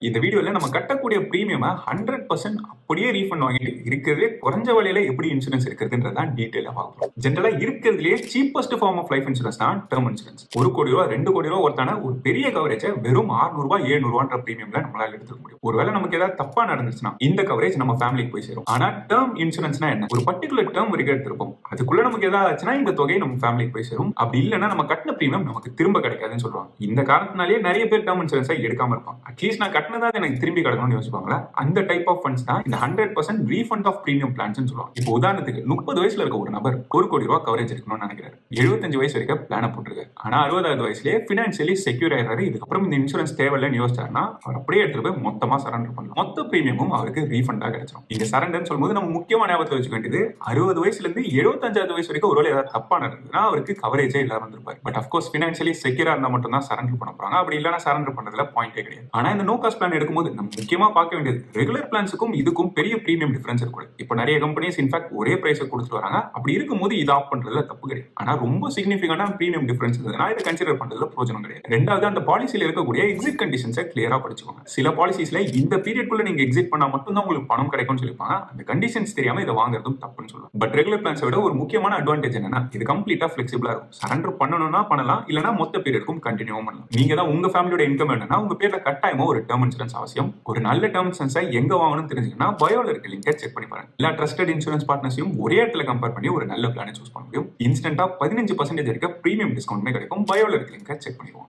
இந்த வீடியோல நம்ம கட்டக்கூடிய பிரீமியம் 100% அப்படியே ரீஃபண்ட் வாங்கிட்டு இருக்கிறதே குறைஞ்ச விலையில எப்படி இன்சூரன்ஸ் இருக்கிறதுன்றதான் டீடைலா பார்ப்போம். ஜென்ரலா இருக்கிறதுலே cheapest form of life insurance தான் டேர்ம் இன்சூரன்ஸ். 1 கோடி ரூபாய் 2 கோடி ரூபாய் ஒருத்தான ஒரு பெரிய கவரேஜ் வெறும் 600 ரூபாய் 700 ரூபாய்ன்ற பிரீமியம்ல நம்மளால எடுத்துக்க முடியும். ஒருவேளை நமக்கு ஏதாவது தப்பா நடந்துச்சுன்னா இந்த கவரேஜ் நம்ம ஃபேமிலிக்கு போய் சேரும். ஆனா டேர்ம் இன்சூரன்ஸ்னா என்ன? ஒரு பர்டிகுலர் டேர்ம் வரைக்கும் எடுத்திருப்போம். அதுக்குள்ள நமக்கு ஏதாவது ஆச்சுன்னா இந்த தொகை நம்ம ஃபேமிலிக்கு போய் சேரும். அப்படி இல்லைன்னா நம்ம கட்டின பிரீமியம் நமக்கு திரும்ப கிடைக்காதுன்னு சொல்லுவாங்க. இந்த காரணத்தினாலேயே நிறைய பேர் டேர்ம் இன்சூரன்ஸை எடுக்காம இருப்பாங்க. அட்லீஸ்ட் நான் கட்டினதா எனக்கு திரும்பி கிடைக்கணும்னு யோசிப்பாங்களா? அந்த டைப் ஆஃப் ஃபண்ட்ஸ் தான் இந்த 100% ரீஃபண்ட் ஆஃப் பிரீமியம் பிளான்ஸ் சொல்லுவாங்க. இப்போ உதாரணத்துக்கு 30 வயசுல இருக்க ஒரு நபர் 1 கோடி ரூபாய் கவரேஜ் எடுக்கணும்னு நினைக்கிறாரு. 75 வயசு வரைக்கும் பிளான போட்டுருக்காரு. ஆனா 60வது வயசுலயே பினான்சியலி செக்யூர் ஆயிடுறாரு. இதுக்கப்புறம் இந்த இன்சூரன்ஸ் தேவையில்லைன்னு யோசிச்சாருன்னா அவர் அப்படியே எடுத்துட்டு போய் மொத்தமா சரண்டர் பண்ணலாம். மொத்த பிரீமியமும் அவருக்கு ரீஃபண்டா கிடைச்சிடும். இங்க சரண்டர் சொல்லும்போது நம்ம முக்கியமான ஞாபகத்தில் வச்சுக்க வேண்டியது 60 வயசுல இருந்து 75வது வயசு வரைக்கும் ஒருவேளை ஏதாவது தப்பா நடந்ததுன்னா அவருக்கு கவரேஜே இல்லாம இருந்திருப்பாரு. பட் அஃப்கோர்ஸ் பினான்சியலி செக்யூரா இருந்தா மட்டும் தான் சரண்டர் பண்ண போறாங்க. அப்படி இல்லைன்னா சரண்டர் பண்றதுல பாயிண்டே கிடையாது. ஆனா இந்த நோ காஸ்ட் பிளான் எடுக்கும்போது நம்ம முக்கியமா பார்க்க வேண்டியது ரெகுலர் பிளான்ஸுக்கும் இதுக்கும் பெரிய பிரீமியம் டிஃபரன்ஸ் இருக்கு. இப்போ நிறைய கம்பெனிஸ் இன்ஃபேக்ட் ஒரே பிரைஸ் கொடுத்துட்டு வராங்க. அப்படி இருக்கும்போது இது ஆஃப் பண்றதுல தப்பு கிடையாது. ஆனா ரொம்ப சிக்னிஃபிகண்டான பிரீமியம் டிஃபரன்ஸ் இருந்ததுன்னா இதை கன்சிடர் பண்றதுல பிரயோஜனம் கிடையாது. ரெண்டாவது, அந்த பாலிசியில் இருக்கக்கூடிய எக்ஸிட் கண்டிஷன்ஸை கிளியரா படிச்சுக்கோங்க. சில பாலிசிஸ்ல இந்த பீரியட்குள்ள நீங்க எக்ஸிட் பண்ணா மட்டும் தான் உங்களுக்கு பணம் கிடைக்கும்னு சொல்லிப்பாங்க. அந்த கண்டிஷன்ஸ் தெரியாம இதை வாங்குறதும் தப்புன்னு சொல்லுவாங்க. பட் ரெகுலர் பிளான்ஸை விட ஒரு முக்கியமான அட்வான்டேஜ் என்னன்னா இது கம்ப்ளீட்டா ஃபிளெக்சிபிளா இருக்கும். சரண்டர் பண்ணணும்னா பண்ணலாம், இல்லனா மொத்த பீரியடுக்கும் கண்டினியூ பண்ணலாம். நீங்க தான் உங்க ஃபேமிலியோட இன்கம் என்னன்னா உங்க பேர்ல கட்டாயமா ஒரு டேர்ம் இன்சூரன்ஸ் அவசியம். ஒரு நல்ல டேர்ம் இன்சூரன்ஸை எங்க வாங்கணும்னு தெரிஞ்சுக்கன்னா பயோல இருக்க லிங்கை செக் பண்ணி பாருங்க. எல்லா ட்ரஸ்டட் இன்சூரன்ஸ் பார்ட்னர்ஸையும் ஒரே இடத்துல கம்பேர் பண்ணி ஒரு நல்ல பிளானை சூஸ் பண்ண முடியும். இன்ஸ்டன்டா 15% வரைக்கும் பிரீமியம் டிஸ்கவுண்ட்மே கிடைக்கும். பயோல இருக்க லிங்கை செக் பண்ணிடுவோம்.